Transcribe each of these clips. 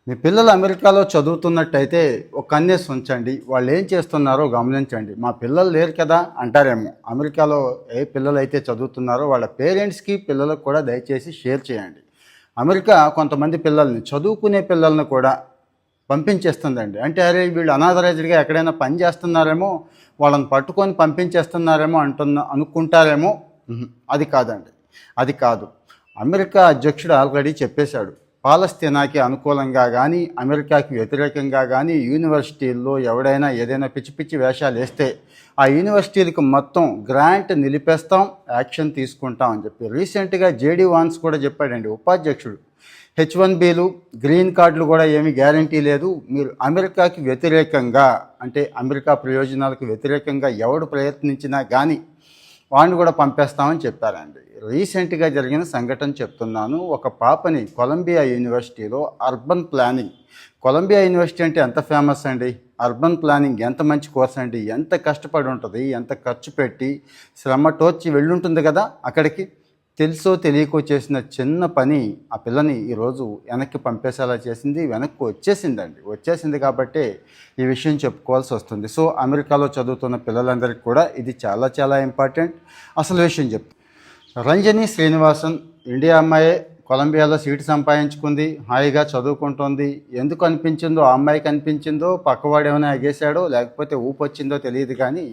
మీ పిల్లలు అమెరికాలో చదువుతున్నట్టయితే ఒక కన్నేసి ఉంచండి. వాళ్ళు ఏం చేస్తున్నారో గమనించండి. మా పిల్లలు లేరు కదా అంటారేమో. అమెరికాలో ఏ పిల్లలైతే చదువుతున్నారో వాళ్ళ పేరెంట్స్కి పిల్లలకు కూడా దయచేసి షేర్ చేయండి. అమెరికా కొంతమంది పిల్లల్ని చదువుకునే పిల్లల్ని కూడా పంపించేస్తుందండి. అంటే అరే వీళ్ళు అనాథరైజ్డ్గా ఎక్కడైనా పని చేస్తున్నారేమో, వాళ్ళని పట్టుకొని పంపించేస్తున్నారేమో అనుకుంటారేమో. అది కాదండి, అది కాదు. అమెరికా అధ్యక్షుడు ఆల్రెడీ చెప్పేశాడు. పాలస్తీనాకి అనుకూలంగా కానీ అమెరికాకి వ్యతిరేకంగా కానీ యూనివర్సిటీల్లో ఎవడైనా ఏదైనా పిచ్చి పిచ్చి వేషాలు వేస్తే ఆ యూనివర్సిటీలకు మొత్తం గ్రాంట్ నిలిపేస్తాం, యాక్షన్ తీసుకుంటాం అని చెప్పి రీసెంట్గా జేడీ వాన్స్ కూడా చెప్పాడండి, ఉపాధ్యక్షుడు. H1Bలు గ్రీన్ కార్డులు కూడా ఏమీ గ్యారంటీ లేదు. మీరు అమెరికాకి వ్యతిరేకంగా అంటే అమెరికా ప్రయోజనాలకు వ్యతిరేకంగా ఎవడు ప్రయత్నించినా కానీ వాడిని కూడా పంపేస్తామని చెప్పారండి. రీసెంట్గా జరిగిన సంఘటన చెప్తున్నాను. ఒక పాపని కొలంబియా యూనివర్సిటీలో అర్బన్ ప్లానింగ్, కొలంబియా యూనివర్సిటీ అంటే ఎంత ఫేమస్ అండి, అర్బన్ ప్లానింగ్ ఎంత మంచి కోర్స్ అండి, ఎంత కష్టపడి ఉంటుంది, ఎంత ఖర్చు పెట్టి శ్రమ టోర్చి వెళ్ళుంటుంది కదా అక్కడికి. తెలుసో తెలియకో చేసిన చిన్న పని ఆ పిల్లని ఈరోజు వెనక్కి పంపేసేలా చేసింది. వెనక్కి వచ్చేసింది కాబట్టే ఈ విషయం చెప్పుకోవాల్సి వస్తుంది. సో అమెరికాలో చదువుతున్న పిల్లలందరికీ కూడా ఇది చాలా చాలా ఇంపార్టెంట్. అసలు విషయం చెప్తాను. రంజని శ్రీనివాసన్ ఇండియా అమ్మాయే, కొలంబియాలో సీటు సంపాదించుకుంది, హాయిగా చదువుకుంటుంది. ఎందుకు అనిపించిందో ఆ అమ్మాయికి అనిపించిందో, పక్కవాడు ఏమైనా ఎగేశాడో లేకపోతే ఊపొచ్చిందో తెలియదు కానీ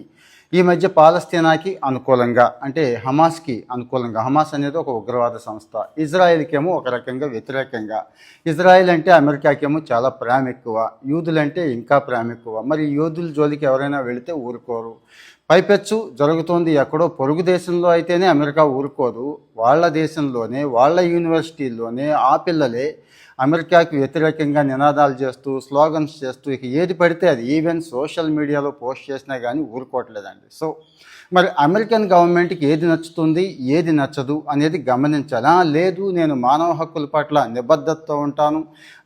ఈ మధ్య పాలస్తీనాకి అనుకూలంగా అంటే హమాస్కి అనుకూలంగా, హమాస్ అనేది ఒక ఉగ్రవాద సంస్థ, ఇజ్రాయెల్కేమో ఒక రకంగా వ్యతిరేకంగా. ఇజ్రాయెల్ అంటే అమెరికాకేమో చాలా ప్రేమ ఎక్కువ, యూదులంటే ఇంకా ప్రేమ ఎక్కువ. మరి యూదుల జోలికి ఎవరైనా వెళితే ఊరుకోరు. పైపెచ్చు జరుగుతోంది ఎక్కడో పొరుగు దేశంలో అయితేనే అమెరికా ఊరుకోదు. వాళ్ళ దేశంలోనే వాళ్ళ యూనివర్సిటీల్లోనే ఆ పిల్లలే అమెరికాకి వ్యతిరేకంగా నినాదాలు చేస్తూ స్లోగన్స్ చేస్తూ ఇక ఏది పడితే అది ఈవెన్ సోషల్ మీడియాలో పోస్ట్ చేసినా కానీ ఊరుకోవట్లేదండి. సో మరి అమెరికన్ గవర్నమెంట్కి ఏది నచ్చుతుంది ఏది నచ్చదు అనేది గమనించాలి. లేదు నేను మానవ హక్కుల పట్ల నిబద్ధతతో ఉంటాను,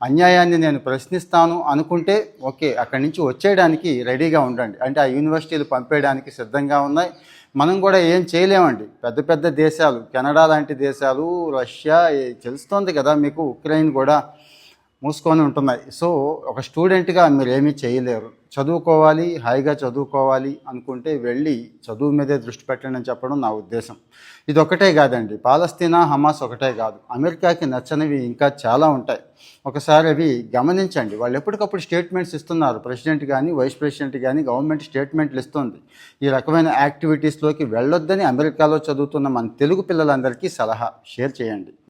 అన్యాయాన్ని నేను ప్రశ్నిస్తాను అనుకుంటే ఓకే, అక్కడి నుంచి వచ్చేయడానికి రెడీగా ఉండండి. అంటే ఆ యూనివర్సిటీలు పంపేయడానికి సిద్ధంగా ఉన్నాయి. మనం కూడా ఏం చేయలేమండి. పెద్ద పెద్ద దేశాలు, కెనడా లాంటి దేశాలు, రష్యా, తెలుస్తోంది కదా మీకు, ఉక్రెయిన్ కూడా మూసుకొని ఉంటున్నాయి. సో ఒక స్టూడెంట్గా మీరు ఏమీ చేయలేరు. చదువుకోవాలి, హాయిగా చదువుకోవాలి అనుకుంటే వెళ్ళి చదువు మీదే దృష్టి పెట్టండి అని చెప్పడం నా ఉద్దేశం. ఇది ఒకటే కాదండి, పాలస్తీనా హమాస్ ఒకటే కాదు, అమెరికాకి నచ్చనివి ఇంకా చాలా ఉంటాయి. ఒకసారి అవి గమనించండి. వాళ్ళు ఎప్పటికప్పుడు స్టేట్మెంట్స్ ఇస్తున్నారు. ప్రెసిడెంట్ కానీ వైస్ ప్రెసిడెంట్ కానీ గవర్నమెంట్ స్టేట్మెంట్లు ఇస్తుంది. ఈ రకమైన యాక్టివిటీస్లోకి వెళ్ళొద్దని అమెరికాలో చదువుతున్న మన తెలుగు పిల్లలందరికీ సలహా షేర్ చేయండి.